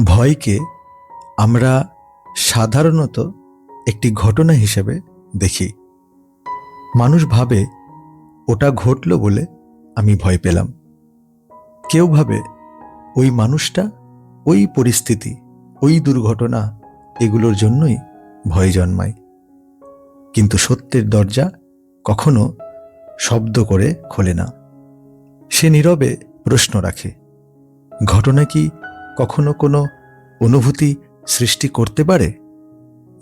ভয়কে আমরা সাধারণত একটি ঘটনা হিসেবে দেখি। মানুষ ভাবে ওটা ঘটল বলে আমি ভয় পেলাম। কেউ ভাবে ওই মানুষটা, ওই পরিস্থিতি, ওই দুর্ঘটনা, এগুলোর জন্যই ভয় জন্মায়। কিন্তু সত্যের দরজা কখনো শব্দ করে খোলে না। সে নীরবে প্রশ্ন রাখে, ঘটনা কি কখনো কোনো অনুভূতি সৃষ্টি করতে পারে,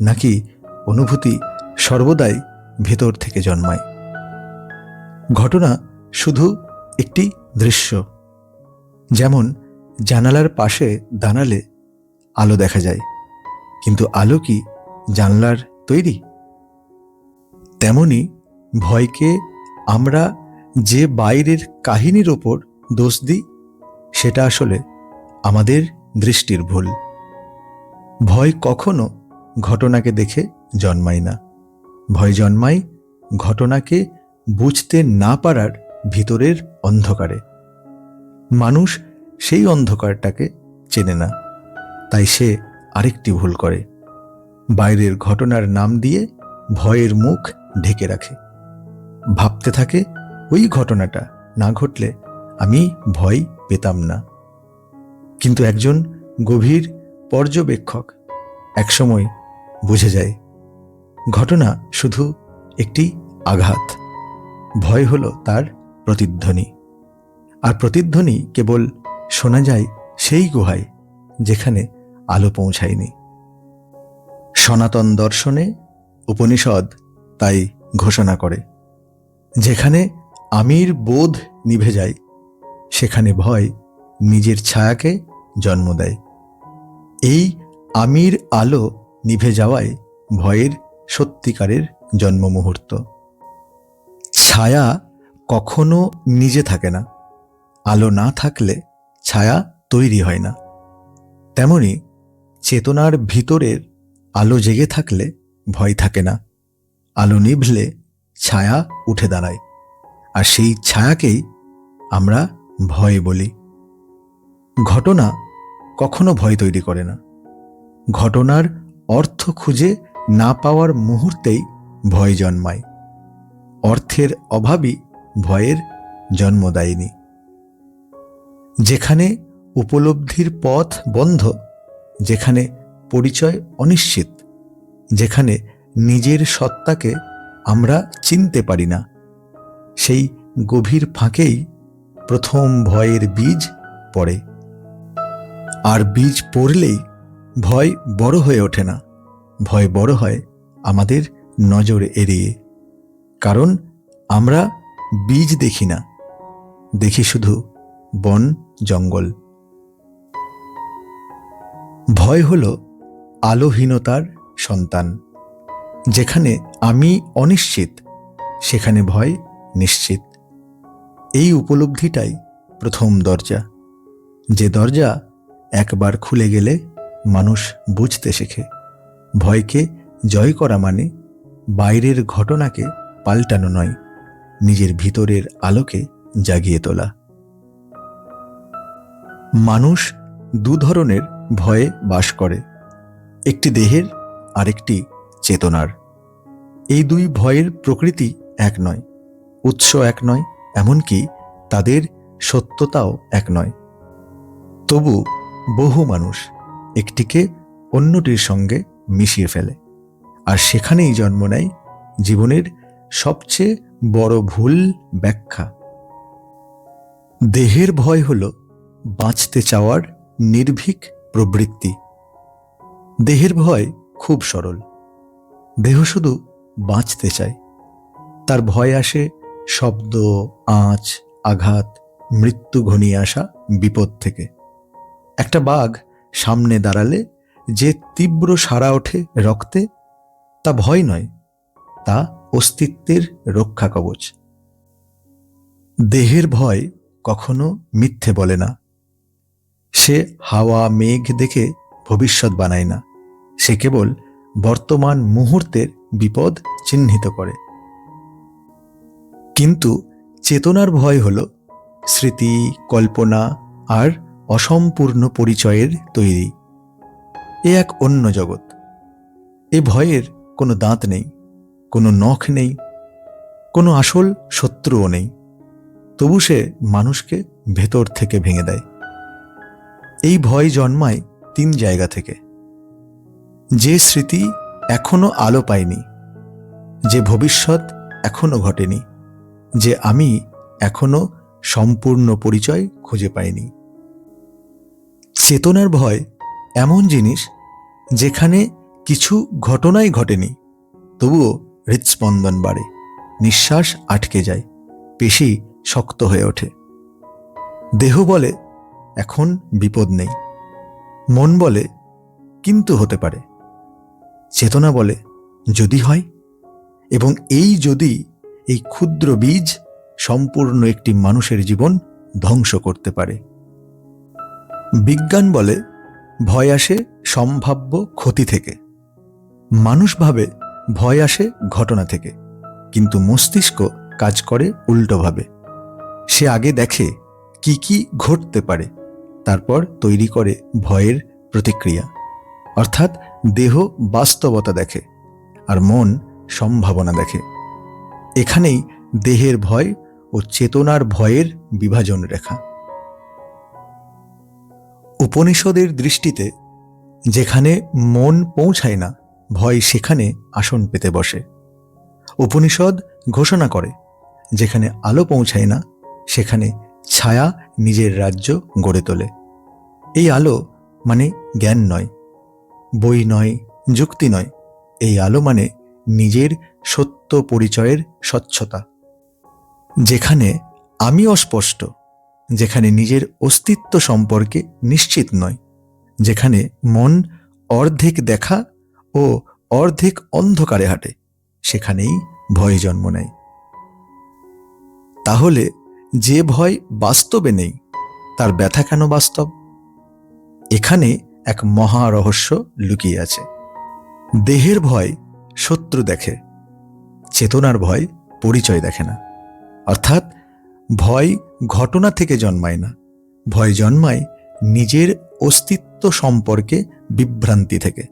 নাকি অনুভূতি সর্বদাই ভেতর থেকে জন্মায়? ঘটনা শুধু একটি দৃশ্য। যেমন জানালার পাশে দাঁড়ালে আলো দেখা যায়, কিন্তু আলো কি জানলার তৈরি? তেমনি ভয়কে আমরা যে বাইরের কাহিনীর ওপর দোষ দিই, সেটা আসলে আমাদের দৃষ্টির ভুল। ভয় কখনো ঘটনাকে দেখে জন্মায় না। ভয় জন্মায় ঘটনাকে বুঝতে না পারার ভিতরের অন্ধকারে। মানুষ সেই অন্ধকারটাকে চেনে না, তাই সে আরেকটি ভুল করে। বাইরের ঘটনার নাম দিয়ে ভয়ের মুখ ঢেকে রাখে। ভাবতে থাকে, ওই ঘটনাটা না ঘটলে আমি ভয় পেতাম না। কিন্তু একজন গভীর পর্যবেক্ষক একসময় বুঝে যায়, ঘটনা শুধু একটি আঘাত, ভয় হলো তার প্রতিধ্বনি। আর প্রতিধ্বনি কেবল শোনা যায় সেই গুহায় যেখানে আলো পৌঁছায়নি। সনাতন দর্শনে উপনিষদ তাই ঘোষণা করে, যেখানে আমির বোধ নিভে যায়, সেখানে ভয় নিজের ছায়াকে জন্ম দেয়। এই আমির আলো নিভে যাওয়ায় ভয়ের সত্যিকারের জন্ম মুহূর্ত। ছায়া কখনো নিজে থাকে না। আলো না থাকলে ছায়া তৈরি হয় না। তেমনি চেতনার ভিতরের আলো জেগে থাকলে ভয় থাকে না। আলো নিভলে ছায়া উঠে দাঁড়ায়, আর সেই ছায়াকেই আমরা ভয় বলি। ঘটনা কখনো ভয় তৈরি করে না। ঘটনার অর্থ খুঁজে না পাওয়ার মুহূর্তেই ভয় জন্মায়। অর্থের অভাবই ভয়ের জন্ম দেয়নি। যেখানে উপলব্ধির পথ বন্ধ, যেখানে পরিচয় অনিশ্চিত, যেখানে নিজের সত্তাকে আমরা চিনতে পারি না, সেই গভীর ফাঁকেই প্রথম ভয়ের বীজ পড়ে। আর বীজ পড়লেই ভয় বড় হয়ে ওঠে না। ভয় বড় হয় আমাদের নজর এড়িয়ে। কারণ আমরা বীজ দেখি না, দেখি শুধু বন জঙ্গল। ভয় হলো আলোহীনতার সন্তান। যেখানে আমি অনিশ্চিত, সেখানে ভয় নিশ্চিত। এই উপলব্ধিটাই প্রথম দরজা, যে দরজা একবার খুলে গেলে মানুষ বুঝতে শেখে, ভয়কে জয় করা মানে বাইরের ঘটনাকে পাল্টানো নয়, নিজের ভিতরের আলোকে জাগিয়ে তোলা। মানুষ দু ধরনের ভয়ে বাস করে, একটি দেহের, আরেকটি চেতনার। এই দুই ভয়ের প্রকৃতি এক নয়, উৎস এক নয়, এমনকি তাদের সত্যতাও এক নয়। তবু বহু মানুষ একটিকে অন্যটির সঙ্গে মিশিয়ে ফেলে, আর সেখানেই জন্ম নেয় জীবনের সবচেয়ে বড় ভুল ব্যাখ্যা। দেহের ভয় হলো বাঁচতে চাওয়ার নির্ভীক প্রবৃত্তি। দেহের ভয় খুব সরল। দেহ শুধু বাঁচতে চায়। তার ভয় আসে শব্দ, আঁচ, আঘাত, মৃত্যু ঘনিয়ে আসা বিপদ থেকে। একটা বাঘ সামনে দাঁড়ালে যে তীব্র সাড়া ওঠে রক্তে, তা ভয় নয়, তা অস্তিত্বের রক্ষা কবচ। দেহের ভয় কখনো মিথ্যে বলে না। সে হাওয়া মেঘ দেখে ভবিষ্যৎ বানায় না। সে কেবল বর্তমান মুহূর্তের বিপদ চিহ্নিত করে। কিন্তু চেতনার ভয় হলো স্মৃতি, কল্পনা আর অসম্পূর্ণ পরিচয়ের তৈরি। এ এক অন্য জগৎ। এ ভয়ের কোনো দাঁত নেই, কোনো নখ নেই, কোনো আসল শত্রুও নেই। তবু সে মানুষকে ভেতর থেকে ভেঙে দেয়। এই ভয় জন্মায় 3 জায়গা থেকে। যে স্মৃতি এখনো আলো পায়নি, যে ভবিষ্যৎ এখনো ঘটেনি, যে আমি এখনো সম্পূর্ণ পরিচয় খুঁজে পাইনি। চেতনার ভয় এমন জিনিস যেখানে কিছু ঘটনাই ঘটেনি, তবুও হৃৎস্পন্দন বাড়ে, নিঃশ্বাস আটকে যায়, পেশি শক্ত হয়ে ওঠে। দেহ বলে এখন বিপদ নেই, মন বলে কিন্তু হতে পারে, চেতনা বলে যদি হয়। এবং এই যদি, এই ক্ষুদ্র বীজ সম্পূর্ণ একটি মানুষের জীবন ধ্বংস করতে পারে। বিজ্ঞান বলে ভয় আসে সম্ভাব্য ক্ষতি থেকে। মানুষ ভাবে ভয় আসে ঘটনা থেকে, কিন্তু মস্তিষ্ক কাজ করে উল্টোভাবে। সে আগে দেখে কি কি ঘটতে পারে, তারপর তৈরি করে ভয়ের প্রতিক্রিয়া। অর্থাৎ দেহ বাস্তবতা দেখে আর মন সম্ভাবনা দেখে। এখানেই দেহের ভয় ও চেতনার ভয়ের বিভাজন রেখা। উপনিষদের দৃষ্টিতে যেখানে মন পৌঁছায় না, ভয় সেখানে আসন পেতে বসে। উপনিষদ ঘোষণা করে যেখানে আলো পৌঁছায় না, সেখানে ছায়া নিজের রাজ্য গড়ে তোলে। এই আলো মানে জ্ঞান নয়, বই নয়, যুক্তি নয়। এই আলো মানে নিজের সত্য পরিচয়ের স্বচ্ছতা। যেখানে আমি অস্পষ্ট, যেখানে নিজের অস্তিত্ব সম্পর্কে নিশ্চিত নয়, যেখানে মন অর্ধেক দেখা ও অর্ধেক অন্ধকারে হাঁটে, সেখানেই ভয় জন্ম নেয়। তাহলে যে ভয় বাস্তবে নেই, তার ব্যথা কেন বাস্তব? এখানে এক মহা রহস্য লুকিয়ে আছে। দেহের ভয় শত্রু দেখে, চেতনার ভয় পরিচয় দেখে না। অর্থাৎ ভয় ঘটনা থেকে জন্মায় না, ভয় জন্মায় নিজের অস্তিত্ব সম্পর্কে বিভ্রান্তি থেকে।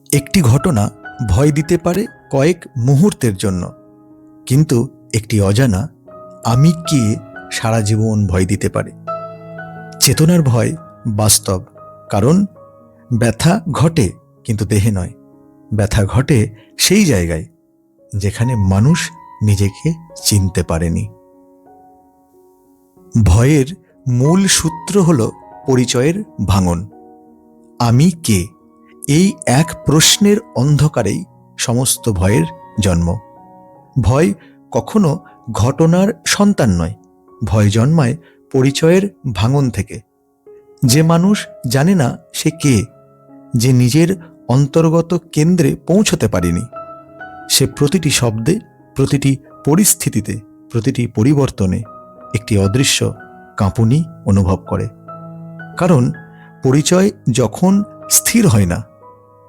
একটি ঘটনা ভয় দিতে পারে কয়েক মুহূর্তের জন্য, কিন্তু একটি অজানা আমি কে সারা জীবন ভয় দিতে পারে। চেতনার ভয় বাস্তব, কারণ ব্যথা ঘটে কিন্তু দেহে নয়। ব্যথা ঘটে সেই জায়গায় যেখানে মানুষ নিজেকে চিনতে পারেনি। ভয়ের মূল সূত্র হল পরিচয়ের ভাঙন। আমি কে, এই এক প্রশ্নের অন্ধকারেই সমস্ত ভয়ের জন্ম। ভয় কখনো ঘটনার সন্তান নয়, ভয় জন্মায় পরিচয়ের ভাঙন থেকে। যে মানুষ জানে না সে কে, যে নিজের অন্তর্গত কেন্দ্রে পৌঁছতে পারেনি, সে প্রতিটি শব্দে, প্রতিটি পরিস্থিতিতে, প্রতিটি পরিবর্তনে একটি অদৃশ্য কাঁপুনি অনুভব করে। কারণ পরিচয় যখন স্থির হয় না,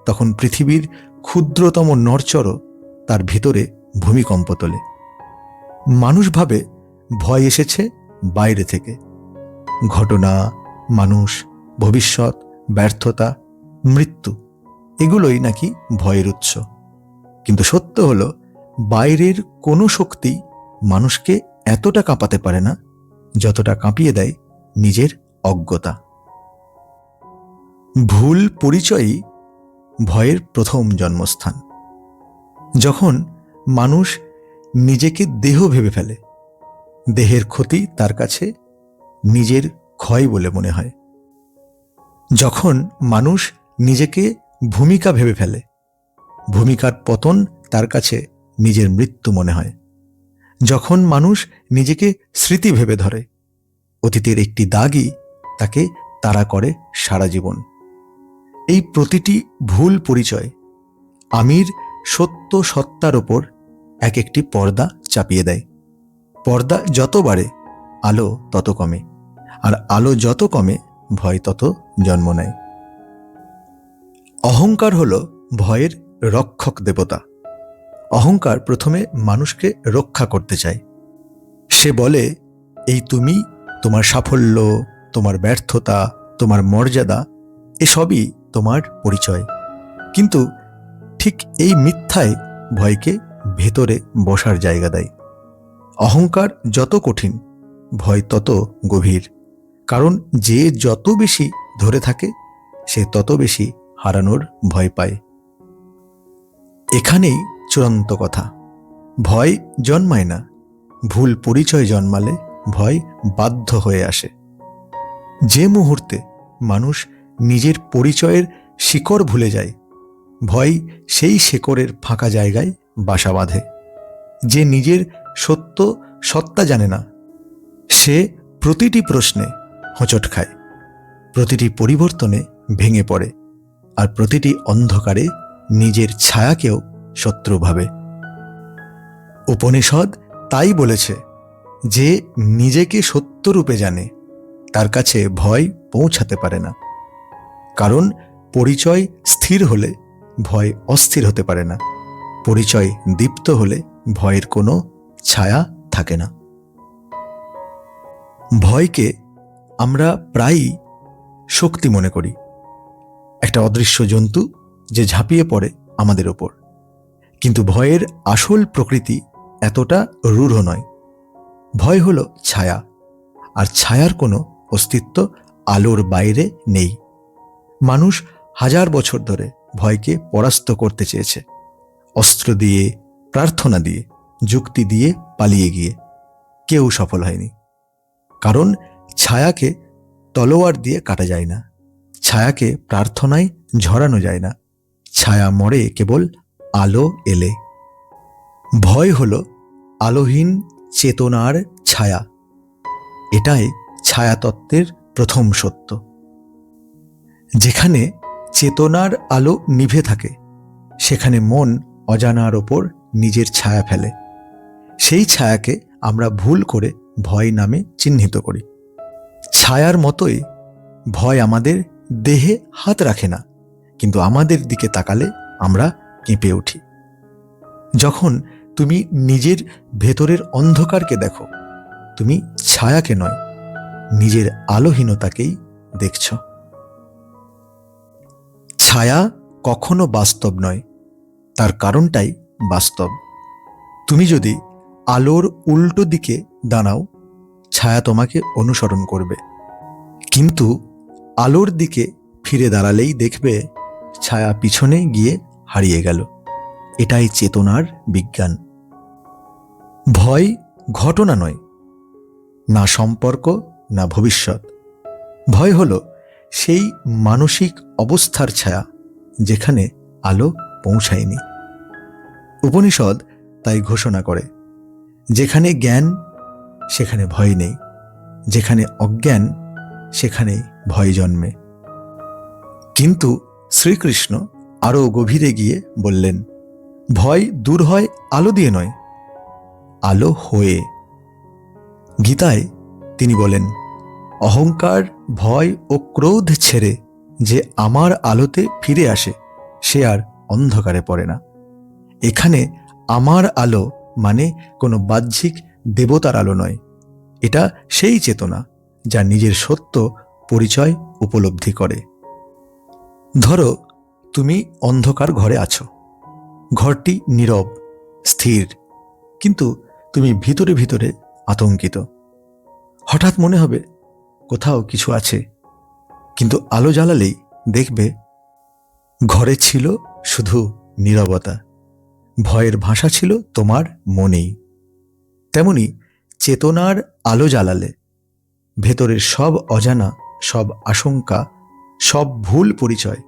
তখন পৃথিবীর ক্ষুদ্রতম নড়চড়ও তার ভিতরে ভূমিকম্প তোলে। মানুষ ভাবে ভয় এসেছে বাইরে থেকে, ঘটনা, মানুষ, ভবিষ্যৎ, ব্যর্থতা, মৃত্যু, এগুলোই নাকি ভয়ের উৎস। কিন্তু সত্য হলো, বাইরের কোনো শক্তি মানুষকে এতটা কাঁপাতে পারে না যতটা কাঁপিয়ে দেয় নিজের অজ্ঞতা। ভুল পরিচয়ই ভয়ের প্রথম জন্মস্থান। যখন মানুষ নিজেকে দেহ ভেবে ফেলে, দেহের ক্ষতি তার কাছে নিজের ক্ষয় বলে মনে হয়। যখন মানুষ নিজেকে ভূমিকা ভেবে ফেলে, ভূমিকার পতন তার কাছে নিজের মৃত্যু মনে হয়। যখন মানুষ নিজেকে স্মৃতি ভেবে ধরে, অতীতের একটি দাগই তাকে তাড়া করে সারা জীবন। এই প্রতিটি ভুল পরিচয় আমির সত্য সত্তার ওপর এক একটি পর্দা চাপিয়ে দেয়। পর্দা যত বাড়ে আলো তত কমে, আর আলো যত কমে ভয় তত জন্ম নেয়। অহংকার হল ভয়ের রক্ষক দেবতা। অহংকার প্রথমে মানুষকে রক্ষা করতে চায়। সে বলে, এই তোমার সাফল্য, তোমার ব্যর্থতা, তোমার মর্যাদা, এসবই তোমার পরিচয়। কিন্তু ঠিক এই মিথ্যাই ভয়কে ভেতরে বসার জায়গা দেয়। অহংকার যত কঠিন, ভয় তত গভীর। কারণ যে যত বেশি ধরে থাকে, সে তত বেশি হারানোর ভয় পায়। এখানেই চূড়ান্ত কথা। ভয় জন্মায় না, ভুল পরিচয় জন্মালে ভয় বাধ্য হয়ে আসে। যে মুহূর্তে মানুষ নিজের পরিচয়ের শিকড় ভুলে যায়, ভয় সেই শিকড়ের ফাঁকা জায়গায় বাসা বাঁধে। যে নিজের সত্তা জানে না, সে প্রতিটি প্রশ্নে হোঁচট খায়, প্রতিটি পরিবর্তনে ভেঙে পড়ে, আর প্রতিটি অন্ধকারে নিজের ছায়াকেও শত্রু ভাবে। উপনিষদ তাই বলেছে, যে নিজেকে সত্যরূপে জানে তার কাছে ভয় পৌঁছাতে পারে না। কারণ পরিচয় স্থির হলে ভয় অস্থির হতে পারে না, পরিচয় দীপ্ত হলে ভয়ের কোনো ছায়া থাকে না। ভয়কে আমরা প্রায়ই শক্তি মনে করি, একটা অদৃশ্য জন্তু যে ঝাঁপিয়ে পড়ে আমাদের ওপর। কিন্তু ভয়ের আসল প্রকৃতি এতটা রূঢ় নয়। ভয় হলো ছায়া, আর ছায়ার কোনো অস্তিত্ব আলোর বাইরে নেই। মানুষ হাজার বছর ধরে ভয়কে পরাস্ত করতে চেয়েছে, অস্ত্র দিয়ে, প্রার্থনা দিয়ে, যুক্তি দিয়ে, পালিয়ে গিয়ে। কেউ সফল হয়নি। কারণ ছায়াকে তলোয়ার দিয়ে কাটা যায় না, ছায়াকে প্রার্থনায় ঝরানো যায় না। ছায়া মরে কেবল আলো এলে। ভয় হলো আলোহীন চেতনার ছায়া। এটাই ছায়াতত্ত্বের প্রথম সত্য। যেখানে চেতনার আলো নিভে থাকে, সেখানে মন অজানার ওপর নিজের ছায়া ফেলে। সেই ছায়াকে আমরা ভুল করে ভয় নামে চিহ্নিত করি। ছায়ার মতোই ভয় আমাদের দেহে হাত রাখে না, কিন্তু আমাদের দিকে তাকালে আমরা কেঁপে উঠি। যখন তুমি নিজের ভেতরের অন্ধকারকে দেখো, তুমি ছায়াকে নয়, নিজের আলোহীনতাকেই দেখছ। ছায়া কখনো বাস্তব নয়, তার কারণটাই বাস্তব। তুমি যদি আলোর উল্টো দিকে দাঁড়াও, ছায়া তোমাকে অনুসরণ করবে। কিন্তু আলোর দিকে ফিরে দাঁড়ালেই দেখবে ছায়া পিছনে গিয়ে হারিয়ে গেল। এটাই চেতনার বিজ্ঞান। ভয় ঘটনা নয়, না সম্পর্ক, না ভবিষ্যৎ। ভয় হলো সেই মানসিক অবস্থার ছায়া যেখানে আলো পৌঁছায়নি। উপনিষদ তাই ঘোষণা করে, যেখানে জ্ঞান সেখানে ভয় নেই, যেখানে অজ্ঞান সেখানে ভয় জন্মে। কিন্তু শ্রীকৃষ্ণ আরও গভীরে গিয়ে বললেন, ভয় দূর হয় আলো দিয়ে নয়, আলো হয়ে। গীতায় তিনি বলেন, অহংকার, ভয় ও ক্রোধ ছেড়ে যে আমার আলোতে ফিরে আসে, সে আর অন্ধকারে পড়ে না। এখানে আমার আলো মানে কোনো বাহ্যিক দেবতার আলো নয়, এটা সেই চেতনা যা নিজের সত্য পরিচয় উপলব্ধি করে। ধরো তুমি অন্ধকার ঘরে আছো, ঘরটি নীরব, স্থির, কিন্তু তুমি ভিতরে ভিতরে আতঙ্কিত। হঠাৎ মনে হবে কোথাও কিছু আছে, কিন্তু আলো জ্বালালেই দেখবে ঘরে ছিল শুধু নীরবতা। ভয়ের ভাষা ছিল তোমার মনেই। তেমনি চেতনার আলো জ্বালালে ভেতরের সব অজানা, সব আশঙ্কা, সব ভুল পরিচয়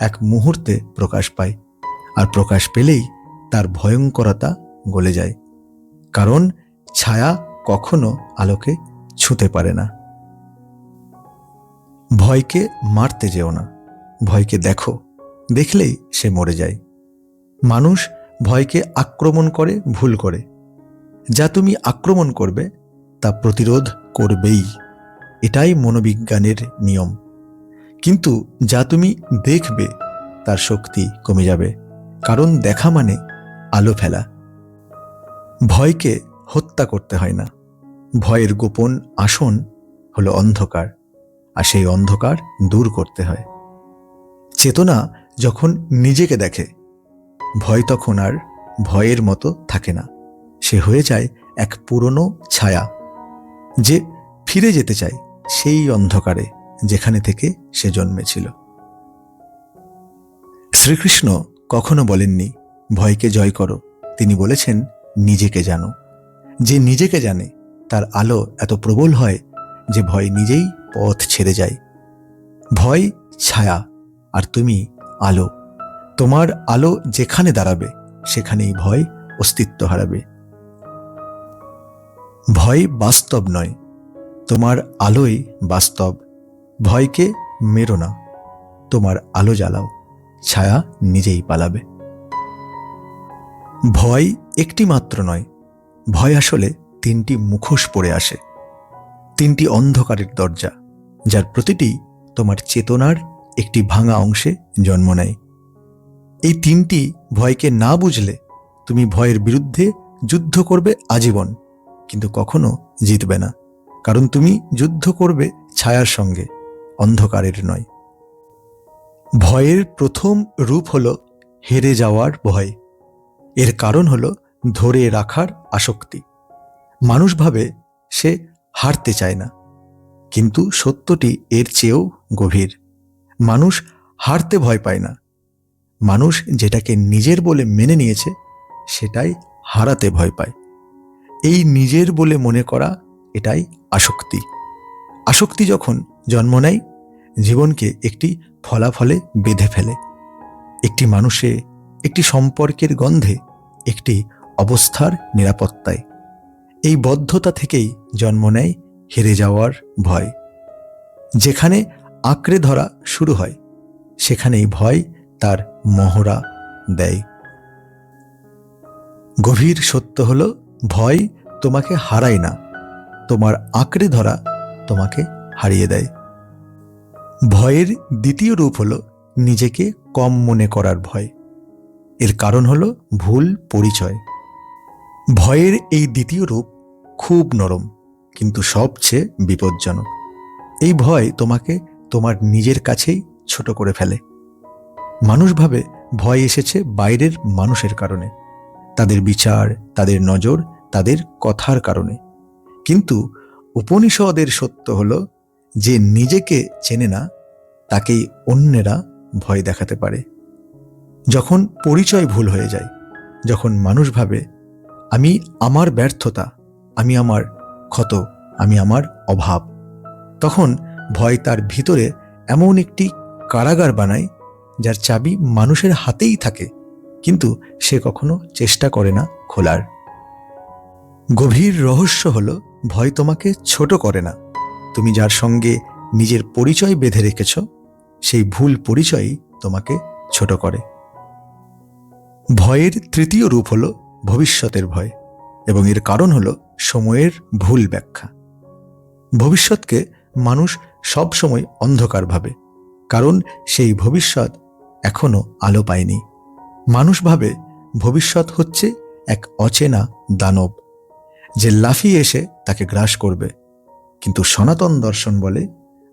এক মুহূর্তে প্রকাশ পায়। আর প্রকাশ পেলেই তার ভয়ঙ্করতা গলে যায়। কারণ ছায়া কখনো আলোকে ছুঁতে পারে না। ভয়কে মারতে যেও না, ভয়কে দেখো, দেখলেই সে মরে যায়। মানুষ ভয়কে আক্রমণ করে ভুল করে। যা তুমি আক্রমণ করবে তা প্রতিরোধ করবেই, এটাই মনোবিজ্ঞানের নিয়ম। কিন্তু যা তুমি দেখবে তার শক্তি কমে যাবে, কারণ দেখা মানে আলো ফেলা। ভয়কে হত্যা করতে হয় না, ভয়ের গোপন আসন হলো অন্ধকার, আর সেই অন্ধকার দূর করতে হয়। চেতনা যখন নিজেকে দেখে, ভয় তখন আর ভয়ের মতো থাকে না। সে হয়ে যায় এক পুরনো ছায়া, যে ফিরে যেতে চায় সেই অন্ধকারে যেখানে থেকে সে জন্মেছিল। শ্রীকৃষ্ণ কখনো বলেননি ভয়কে জয় করো, তিনি বলেছেন নিজেকে জানো। যে নিজেকে জানে তার আলো এত প্রবল হয় যে ভয় নিজেই পথ ছেড়ে যায়। ভয় ছায়া আর তুমি আলো। তোমার আলো যেখানে দাঁড়াবে সেখানেই ভয় অস্তিত্ব হারাবে। ভয় বাস্তব নয়, তোমার আলোই বাস্তব। ভয়কে মেরো না, তোমার আলো জ্বালাও, ছায়া নিজেই পালাবে। ভয় একটি মাত্র নয়, ভয় আসলে তিনটি মুখোশ পড়ে আসে, তিনটি অন্ধকারের দরজা, যার প্রতিটি তোমার চেতনার একটি ভাঙা অংশে জন্ম নেয়। এই তিনটি ভয়কে না বুঝলে তুমি ভয়ের বিরুদ্ধে যুদ্ধ করবে আজীবন, কিন্তু কখনো জিতবে না, কারণ তুমি যুদ্ধ করবে ছায়ার সঙ্গে, অন্ধকারের নয়। ভয়ের প্রথম রূপ হলো হেরে যাওয়ার ভয়। এর কারণ হলো ধরে রাখার আসক্তি। মানুষ ভাবে সে হারতে চায় না, কিন্তু সত্যটি এর চেয়েও গভীর। মানুষ হারতে ভয় পায় না, মানুষ যেটাকে নিজের বলে মেনে নিয়েছে সেটাই হারাতে ভয় পায়। এই নিজের বলে মনে করা, এটাই আসক্তি। আসক্তি যখন জন্ম নেয় জীবনকে একটি ফলাফলে বেঁধে ফেলে, একটি মানুষে, একটি সম্পর্কের গন্ধে, একটি অবস্থার নিরাপত্তায়। এই বদ্ধতা থেকেই জন্ম নেয় হেরে যাওয়ার ভয়। যেখানে আঁকড়ে ধরা শুরু হয় সেখানেই ভয় তার মহড়া দেয়। গভীর সত্য হলো ভয় তোমাকে হারায় না, তোমার আঁকড়ে ধরা তোমাকে হারিয়ে দেয়। ভয়ের দ্বিতীয় রূপ হলো নিজেকে কম মনে করার ভয়। এর কারণ হলো ভুল পরিচয়। ভয়ের এই দ্বিতীয় রূপ খুব নরম, কিন্তু সবচেয়ে বিপজ্জনক। এই ভয় তোমাকে তোমার নিজের কাছেই ছোট করে ফেলে। মানুষ ভাবে ভয় এসেছে বাইরের মানুষের কারণে, তাদের বিচার, তাদের নজর, তাদের কথার কারণে। কিন্তু উপনিষদের সত্য হলো যে নিজেকে চেনে না তাকেই অন্যেরা ভয় দেখাতে পারে। যখন পরিচয় ভুল হয়ে যায়, যখন মানুষ ভাবে আমি আমার ব্যর্থতা, আমি আমার ক্ষত, আমি আমার অভাব, তখন ভয় তার ভিতরে এমন একটি কারাগার বানায় যার চাবি মানুষের হাতেই থাকে, কিন্তু সে কখনো চেষ্টা করে না খোলার। গভীর রহস্য হলো ভয় তোমাকে ছোট করে না, তুমি যার সঙ্গে নিজের পরিচয় বেঁধে রেখেছ সেই ভুল পরিচয়ই তোমাকে ছোট করে। ভয়ের তৃতীয় রূপ হলো ভবিষ্যতের ভয়, এবং এর কারণ হলো সময়ের ভুল ব্যাখ্যা। ভবিষ্যৎকে মানুষ সবসময় অন্ধকার ভাবে, কারণ সেই ভবিষ্যৎ এখনো আলো পায়নি। মানুষ ভাবে ভবিষ্যৎ হচ্ছে এক অচেনা দানব যে লাফিয়ে এসে তাকে গ্রাস করবে, কিন্তু সনাতন দর্শন বলে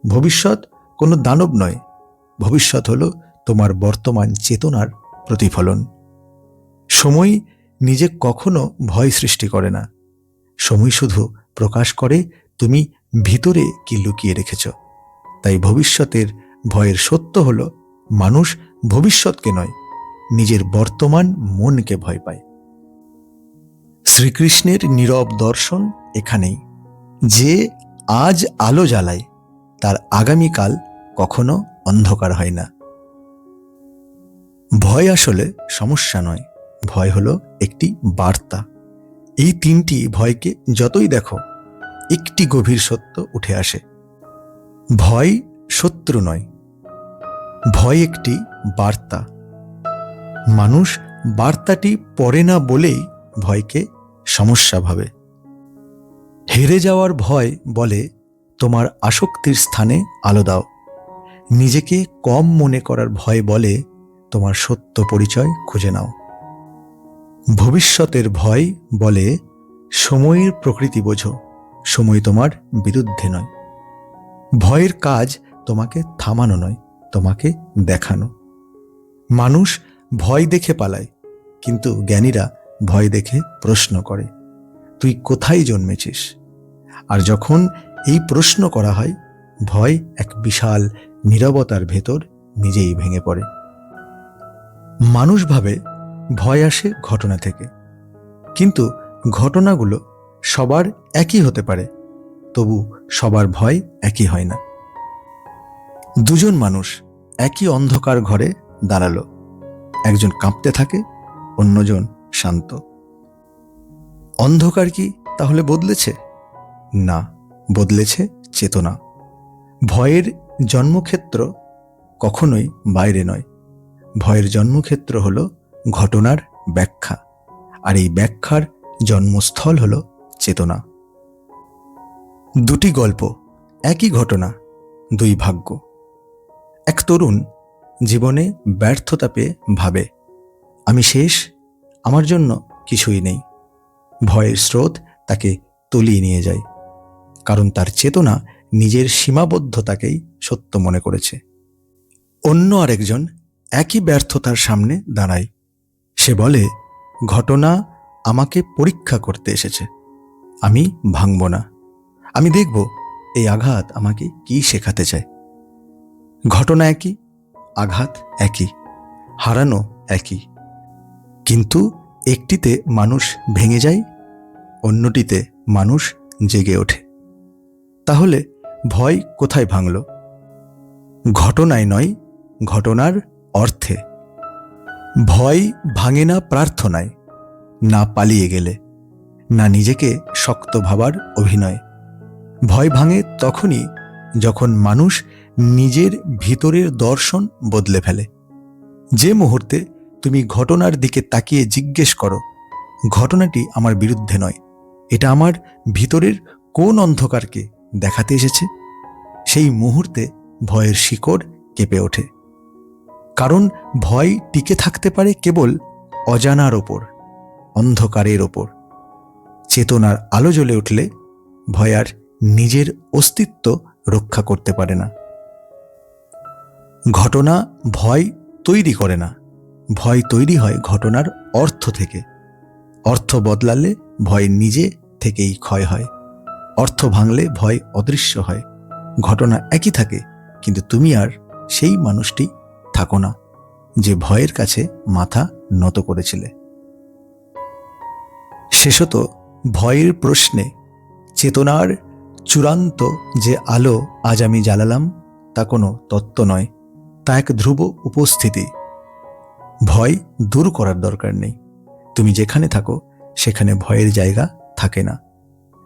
ভবিষ্যৎ কোনো দানব নয়, ভবিষ্যৎ হলো তোমার বর্তমান চেতনার প্রতিফলন। সময় নিজে কখনো ভয় সৃষ্টি করে না, সময় শুধু প্রকাশ করে তুমি ভিতরে কি লুকিয়ে রেখেছ। তাই ভবিষ্যতের ভয়ের সত্য হলো মানুষ ভবিষ্যৎকে নয়, নিজের বর্তমান মনকে ভয় পায়। শ্রীকৃষ্ণের নীরব দর্শন এখানেই, যে আজ আলো জ্বালায় তার আগামীকাল কখনো অন্ধকার হয় না। ভয় আসলে সমস্যা নয়, ভয় হলো একটি বার্তা। এই তিনটি ভয়কে যতই দেখো একটি গভীর সত্য উঠে আসে, ভয় শত্রু নয়, ভয় একটি বার্তা। মানুষ বার্তাটি পড়ে না বলেই ভয়কে সমস্যা ভাবে। হেরে যাওয়ার ভয় বলে তোমার আসক্তির স্থানে আলো দাও। নিজেকে কম মনে করার ভয় বলে তোমার সত্য পরিচয় খুঁজে নাও। ভবিষ্যতের ভয় বলে সময়ের প্রকৃতি বোঝো, সময় তোমার বিরুদ্ধে নয়। ভয়ের কাজ তোমাকে থামানো নয়, তোমাকে দেখানো। মানুষ ভয় দেখে পালায়, কিন্তু জ্ঞানীরা ভয় দেখে প্রশ্ন করে, তুই কোথায় জন্মেছিস? আর যখন এই প্রশ্ন করা হয়, ভয় এক বিশাল নীরবতার ভেতর নিজেই ভেঙে পড়ে। মানুষ ভাবে ভয় আসে ঘটনা থেকে, কিন্তু ঘটনাগুলো সবার একই হতে পারে, তবু সবার ভয় একই হয় না। দুজন মানুষ একই অন্ধকার ঘরে দাঁড়ালো, একজন কাঁপতে থাকে, অন্যজন শান্ত। অন্ধকার কি তাহলে বদলেছে? না, বদলেছে চেতনা। ভয়ের জন্মক্ষেত্র কখনোই বাইরে নয়, ভয়ের জন্মক্ষেত্র হলো ঘটনার ব্যাখ্যা, আর এই ব্যাখ্যার জন্মস্থল হলো চেতনা। দুটি গল্প, একই ঘটনা, দুই ভাগ্য। এক তরুণ জীবনে ব্যর্থতা পেয়ে ভাবে, আমি শেষ, আমার জন্য কিছুই নেই। ভয়ের স্রোত তাকে তলিয়ে নিয়ে যায়, কারণ তার চেতনা নিজের সীমাবদ্ধতাকেই সত্য মনে করেছে। অন্য আরেকজন একই ব্যর্থতার সামনে দাঁড়ায়। সে বলে, ঘটনা আমাকে পরীক্ষা করতে এসেছে, আমি ভাঙব না, আমি দেখব এই আঘাত আমাকে কি শেখাতে চায়। ঘটনা একই, আঘাত একই, হারানো একই, কিন্তু একটিতে মানুষ ভেঙে যায়, অন্যটিতে মানুষ জেগে ওঠে। তাহলে ভয় কোথায় ভাঙল? ঘটনায় নয়, ঘটনার অর্থে। ভয় ভাঙে না প্রার্থনায়, না পালিয়ে গেলে, না নিজেকে শক্ত ভাবার অভিনয়। ভয় ভাঙে তখনই যখন মানুষ নিজের ভিতরের দর্শন বদলে ফেলে। যে মুহূর্তে তুমি ঘটনার দিকে তাকিয়ে জিজ্ঞেস করো, ঘটনাটি আমার বিরুদ্ধে নয়, এটা আমার ভিতরের কোন অন্ধকারকে দেখাতে এসেছে, সেই মুহূর্তে ভয়ের শিকড় কেঁপে ওঠে। কারণ ভয় টিকে থাকতে পারে কেবল অজানার ওপর, অন্ধকারের ওপর। চেতনার আলো জ্বলে উঠলে ভয় আর নিজের অস্তিত্ব রক্ষা করতে পারে না। ঘটনা ভয় তৈরি করে না, ভয় তৈরি হয় ঘটনার অর্থ থেকে। অর্থ বদলালে ভয় নিজে থেকেই ক্ষয় হয়, অর্থ ভাঙলে ভয় অদৃশ্য হয়। ঘটনা একই থাকে, কিন্তু তুমি আর সেই মানুষটি থাকো না যে ভয়ের কাছে মাথা নত করেছিলে। শেষত ভয়ের প্রশ্নে চেতনার চূড়ান্ত যে আলো আজ আমি জ্বালালাম, তা কোনো তত্ত্ব নয়, তা এক ধ্রুব উপস্থিতি। ভয় দূর করার দরকার নেই, তুমি যেখানে থাকো সেখানে ভয়ের জায়গা থাকে না।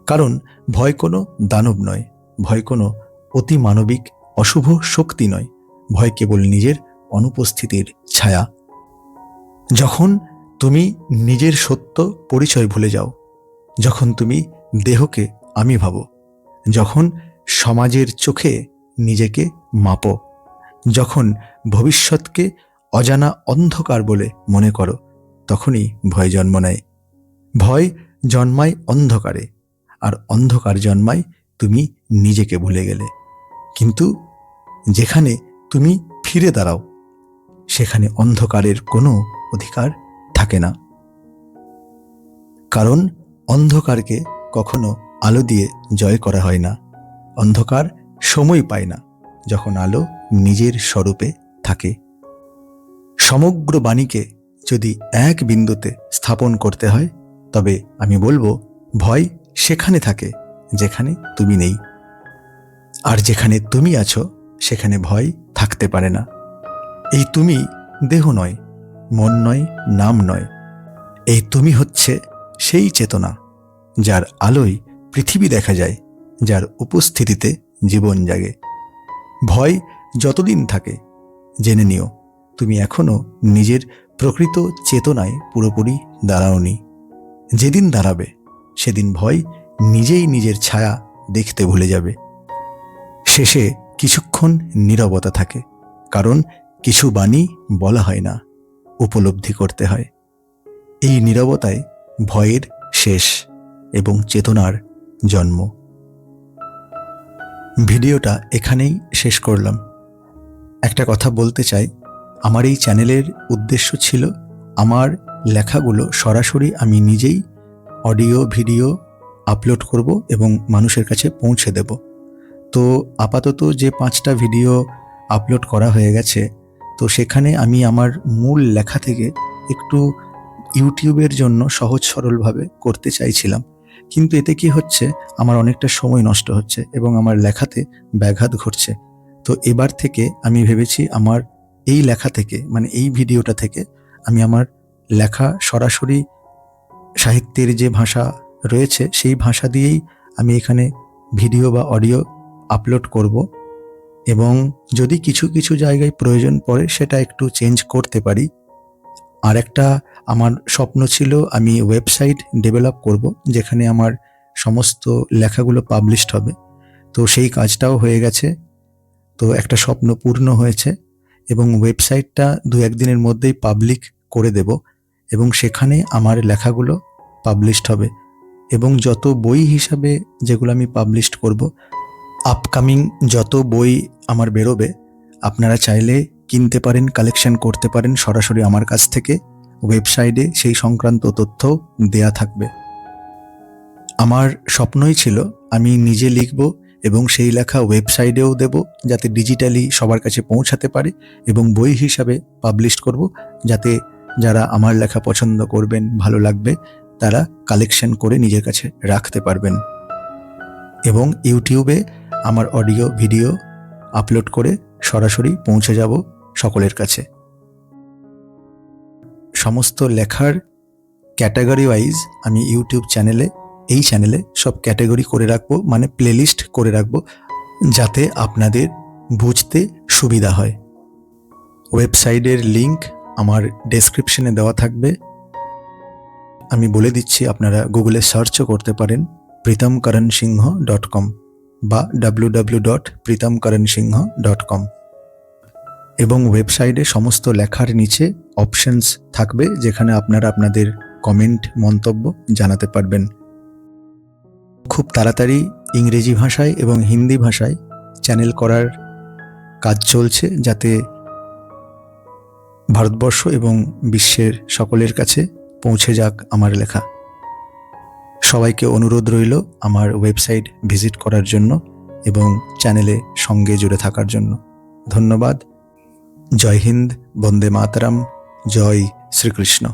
কারণ ভয় কোনো দানব নয়, ভয় কোনো অতিমানবিক অশুভ শক্তি নয়, ভয় কেবল নিজের অনুপস্থিতির ছায়া। যখন তুমি নিজের সত্য পরিচয় ভুলে যাও, যখন তুমি দেহকে আমি ভাবো, যখন সমাজের চোখে নিজেকে মাপো, যখন ভবিষ্যৎকে অজানা অন্ধকার বলে মনে করো, তখনই ভয় জন্ম নেয়। ভয় জন্মায় অন্ধকারে, আর অন্ধকার জন্মায় তুমি নিজেকে ভুলে গেলে। কিন্তু যেখানে তুমি ফিরে দাঁড়াও, সেখানে অন্ধকারের কোনো অধিকার থাকে না। কারণ অন্ধকারকে কখনো আলো দিয়ে জয় করা হয় না। অন্ধকার সময় পায় না যখন আলো নিজের স্বরূপে থাকে। সমগ্র বাণীকে যদি এক বিন্দুতে স্থাপন করতে হয়, তবে আমি বলবো, ভয় সেখানে থাকে যেখানে তুমি নেই, আর যেখানে তুমি আছো সেখানে ভয় থাকতে পারে না। এই তুমি দেহ নয়, মন নয়, নাম নয়, এই তুমি হচ্ছে সেই চেতনা যার আলোয় পৃথিবী দেখা যায়, যার উপস্থিতিতে জীবন জাগে। ভয় যতদিন থাকে, জেনে নিও তুমি এখনো নিজের প্রকৃত চেতনায় পুরোপুরি দাঁড়াওনি। যেদিন দাঁড়াবে সেদিন ভয় নিজেই নিজের ছায়া দেখতে ভুলে যাবে। শেষে কিছুক্ষণ নীরবতা থাকে, কারণ কিছু বাণী বলা হয় না, উপলব্ধি করতে হয়। এই নীরবতায় ভয়ের শেষ এবং চেতনার জন্ম। ভিডিওটা এখানেই শেষ করলাম। একটা কথা বলতে চাই, আমার এই চ্যানেলের উদ্দেশ্য ছিল আমার লেখাগুলো সরাসরি আমি নিজেই অডিও ভিডিও আপলোড করব এবং মানুষের কাছে পৌঁছে দেব। তো আপাতত যে 5টা ভিডিও আপলোড করা হয়ে গেছে, তো সেখানে আমি আমার মূল লেখা থেকে একটু ইউটিউবের জন্য সহজ সরলভাবে করতে চাইছিলাম, কিন্তু এতে কি হচ্ছে, আমার অনেকটা সময় নষ্ট হচ্ছে এবং আমার লেখাতে ব্যাঘাত ঘটছে। তো এবার থেকে আমি ভেবেছি আমার এই লেখা থেকে, মানে এই ভিডিওটা থেকে আমি আমার লেখা সরাসরি সাহিত্যের যে ভাষা রয়েছে সেই ভাষা দিয়েই আমি এখানে ভিডিও বা অডিও আপলোড করব, এবং যদি কিছু কিছু জায়গায় প্রয়োজন পড়ে সেটা একটু চেঞ্জ করতে পারি। আর একটা আমার স্বপ্ন ছিল, আমি ওয়েবসাইট ডেভেলপ করব যেখানে আমার সমস্ত লেখাগুলো পাবলিশড হবে। তো সেই কাজটাও হয়ে গেছে। তো একটা স্বপ্ন পূর্ণ হয়েছে এবং ওয়েবসাইটটা 2-1 দিনের মধ্যেই পাবলিক করে দেব এবং সেখানে আমার লেখাগুলো পাবলিশড হবে। এবং যত বই হিসাবে যেগুলো আমি পাবলিশড করব, আপকামিং যত বই আমার বেরোবে, আপনারা চাইলে কিনতে পারেন, কালেকশন করতে পারেন সরাসরি আমার কাছ থেকে। ওয়েবসাইটে সেই সংক্রান্ত তথ্য দেয়া থাকবে। আমার স্বপ্নই ছিল আমি নিজে লিখব এবং সেই লেখা ওয়েবসাইটেও দেব, যাতে ডিজিটালি সবার কাছে পৌঁছাতে পারে, এবং বই হিসাবে পাবলিশ করব, যাতে যারা আমার লেখা পছন্দ করবেন, ভালো লাগবে, তারা কালেকশন করে নিজের কাছে রাখতে পারবেন। এবং ইউটিউবে আমার অডিও ভিডিও আপলোড করে সরাসরি পৌঁছে যাব সকলের কাছে। সমস্ত লেখার ক্যাটাগরি ওয়াইজ আমি ইউটিউব চ্যানেলে, এই চ্যানেলে সব ক্যাটাগরি করে রাখবো, মানে প্লেলিস্ট করে রাখবো, যাতে আপনাদের বুঝতে সুবিধা হয়। ওয়েবসাইটের লিংক আমার ডেসক্রিপশনে দেওয়া থাকবে। আমি বলে দিচ্ছি, আপনারা গুগলে সার্চও করতে পারেন pritamkaransinha.com বা www.pritamkaransinha.com, এবং ওয়েবসাইটে সমস্ত লেখার নিচে অপশনস থাকবে যেখানে আপনারা আপনাদের কমেন্ট, মন্তব্য জানাতে পারবেন। খুব তাড়াতাড়ি ইংরেজি ভাষায় এবং হিন্দি ভাষায় চ্যানেল করার কাজ চলছে, যাতে ভারতবর্ষ এবং বিশ্বের সকলের কাছে পৌঁছে যাক আমার লেখা। সবাইকে অনুরোধ রইল আমার ওয়েবসাইট ভিজিট করার জন্য এবং চ্যানেলে সঙ্গে জুড়ে থাকার জন্য। ধন্যবাদ। জয় হিন্দ, বন্দে মাতরম, জয় শ্রীকৃষ্ণ।